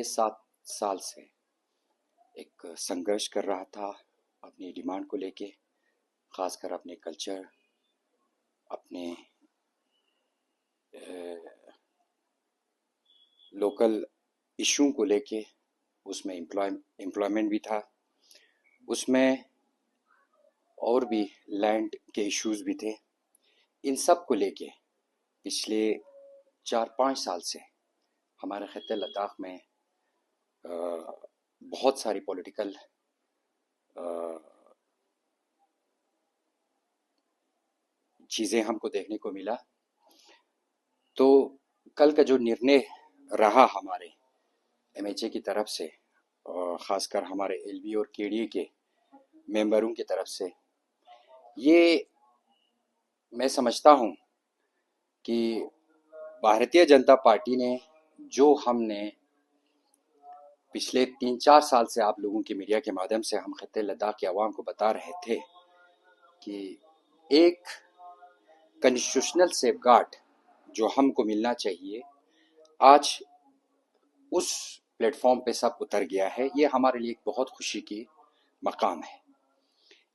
7 साल से एक संघर्ष कर रहा था अपनी डिमांड को लेके, खासकर अपने कल्चर, अपने लोकल इशू को लेके। उसमें एम्प्लॉयमेंट भी था, उसमें और भी लैंड के इश्यूज भी थे। इन सब को लेके पिछले 4-5 साल से हमारे खित्ते लद्दाख में बहुत सारी पॉलिटिकल चीज़ें हमको देखने को मिला। तो कल का जो निर्णय रहा हमारे एमएचए की तरफ से, ख़ासकर हमारे एलबी और केडीए के मेंबरों की तरफ से, ये मैं समझता हूँ कि भारतीय जनता पार्टी ने जो हमने पिछले 3-4 साल से आप लोगों की मीडिया के माध्यम से हम खित्ते लद्दाख के अवाम को बता रहे थे कि एक कॉन्स्टिट्यूशनल सेफगार्ड जो हमको मिलना चाहिए, आज उस प्लेटफॉर्म पे सब उतर गया है। ये हमारे लिए एक बहुत खुशी की मकाम है।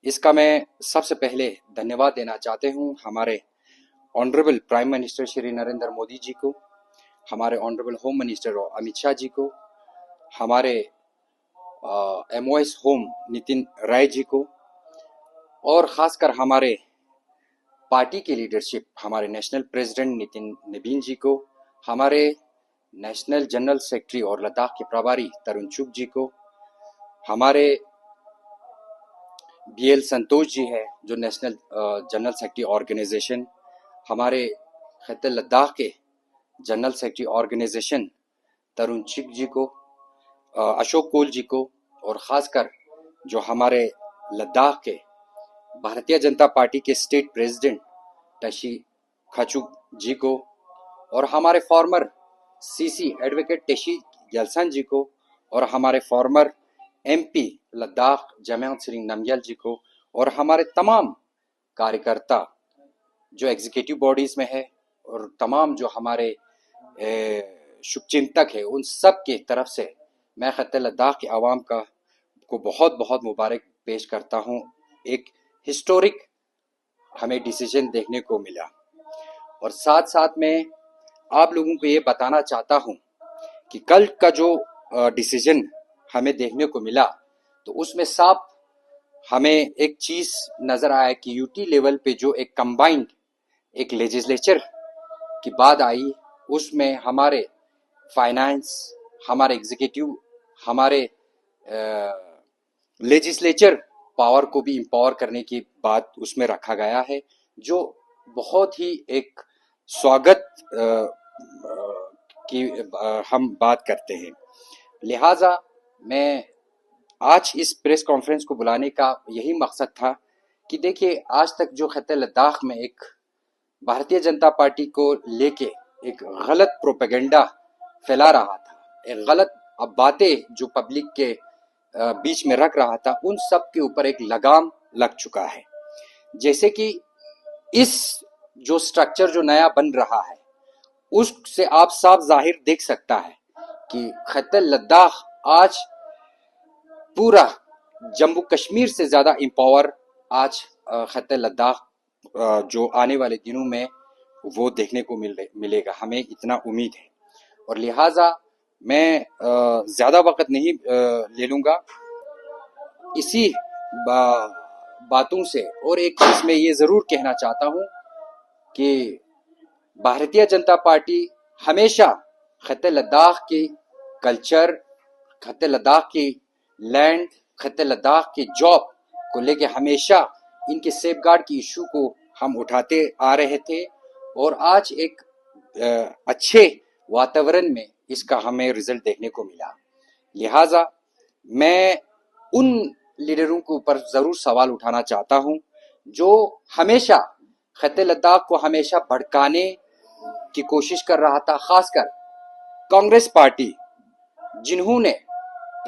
इसका मैं सबसे पहले धन्यवाद देना चाहते हूँ हमारे honourable prime minister Shri Narendra Modi ji को, हमारे honourable home minister Amit Shah ji को, हमारे एमओएस होम नितिन राय जी को, और ख़ासकर हमारे पार्टी की लीडरशिप, हमारे नेशनल प्रेसिडेंट नितिन नबीन जी को, हमारे नेशनल जनरल सेक्रेटरी और लद्दाख के प्रभारी तरुण चुग जी को, हमारे बीएल संतोष जी है जो नेशनल जनरल सेक्रेटरी ऑर्गेनाइजेशन, हमारे खित्ते लद्दाख के जनरल सेक्रेटरी ऑर्गेनाइजेशन तरुण चुग जी को, अशोक कोल जी को, और ख़ासकर जो हमारे लद्दाख के भारतीय जनता पार्टी के स्टेट प्रेसिडेंट टशी खाचुक जी को, और हमारे फॉर्मर सीसी एडवोकेट टेशी गलसन जी को, और हमारे फॉर्मर एमपी लद्दाख जमेहत सिंह नमग्याल जी को, और हमारे तमाम कार्यकर्ता जो एग्जीक्यूटिव बॉडीज़ में है, और तमाम जो हमारे शुभचिंतक है, उन सब के तरफ से मैं खित्ते लद्दाख के आवाम को बहुत बहुत मुबारक पेश करता हूँ। एक हिस्टोरिक हमें डिसीजन देखने को मिला, और साथ साथ में आप लोगों को ये बताना चाहता हूँ कि कल का जो डिसीजन हमें देखने को मिला, तो उसमें साफ हमें एक चीज़ नज़र आया कि यूटी लेवल पे जो एक कंबाइंड एक लेजिस्लेचर की बात आई, उसमें हमारे फाइनेंस, हमारे एग्जीक्यूटिव, हमारे लेजिस्लेचर पावर को भी एम्पावर करने की बात उसमें रखा गया है, जो बहुत ही एक स्वागत की हम बात करते हैं। लिहाजा मैं आज इस प्रेस कॉन्फ्रेंस को बुलाने का यही मकसद था कि देखिए, आज तक जो खित्ते लद्दाख में एक भारतीय जनता पार्टी को लेके एक गलत प्रोपेगेंडा फैला रहा था, एक गलत बातें जो पब्लिक के बीच में रख रहा था, उन सब के ऊपर एक लगाम लग चुका है। जैसे कि इस जो स्ट्रक्चर जो नया बन रहा है, उससे आप साफ जाहिर देख सकता है कि खित्ते लद्दाख आज पूरा जम्मू कश्मीर से ज़्यादा एम्पावर आज खित्ते लद्दाख जो आने वाले दिनों में वो देखने को मिलेगा, हमें इतना उम्मीद है। और लिहाजा मैं ज़्यादा वक्त नहीं ले लूँगा इसी बातों से, और एक चीज़ मैं ये ज़रूर कहना चाहता हूँ कि भारतीय जनता पार्टी हमेशा खित्ते लद्दाख की कल्चर, खित्ते लद्दाख की लैंड, खित्ते लद्दाख की जॉब को लेके हमेशा इनके सेफगार्ड की इशू को हम उठाते आ रहे थे, और आज एक अच्छे वातावरण में इसका हमें रिजल्ट देखने को मिला। लिहाजा मैं उन लीडरों के ऊपर ज़रूर सवाल उठाना चाहता हूं जो हमेशा खित्ते लद्दाख को हमेशा भड़काने की कोशिश कर रहा था, खासकर कांग्रेस पार्टी, जिन्होंने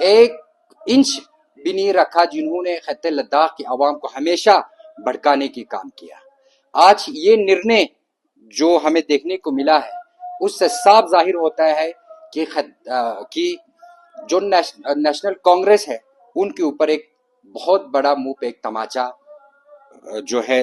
एक इंच भी नहीं रखा, जिन्होंने खित्ते लद्दाख के अवाम को हमेशा भड़काने की काम किया। आज ये निर्णय जो हमें देखने को मिला है, उससे साफ जाहिर होता है कि जो नेशनल कांग्रेस है उनके ऊपर एक बहुत बड़ा मुंह पे एक तमाचा जो है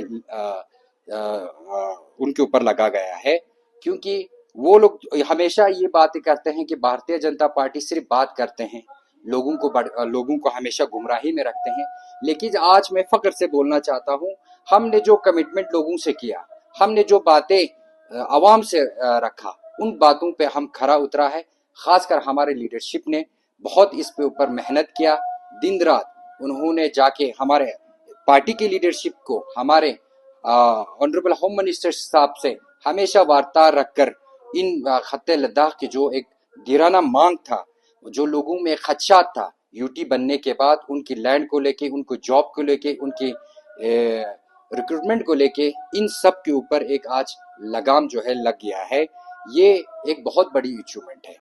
उनके ऊपर लगा गया है, क्योंकि वो लोग हमेशा ये बातें करते हैं कि भारतीय जनता पार्टी सिर्फ बात करते हैं, लोगों को हमेशा गुमराही में रखते हैं। लेकिन आज मैं फख्र से बोलना चाहता हूँ, हमने जो कमिटमेंट लोगों से किया, हमने जो बातें आवाम से रखा, उन बातों पे हम खरा उतरा है। खासकर हमारे लीडरशिप ने बहुत इस पे ऊपर मेहनत किया, दिन रात उन्होंने जाके हमारे पार्टी की लीडरशिप को, हमारे ऑनरेबल होम मिनिस्टर साहब से हमेशा वार्ता रखकर इन खत्ते लद्दाख की जो एक गिराना मांग था, जो लोगों में खदशात था यूटी बनने के बाद, उनकी लैंड को लेके, उनको जॉब को लेके, उनकी रिक्रूटमेंट को लेके, इन सब के ऊपर एक आज लगाम जो है लग गया है। ये एक बहुत बड़ी अचीवमेंट है।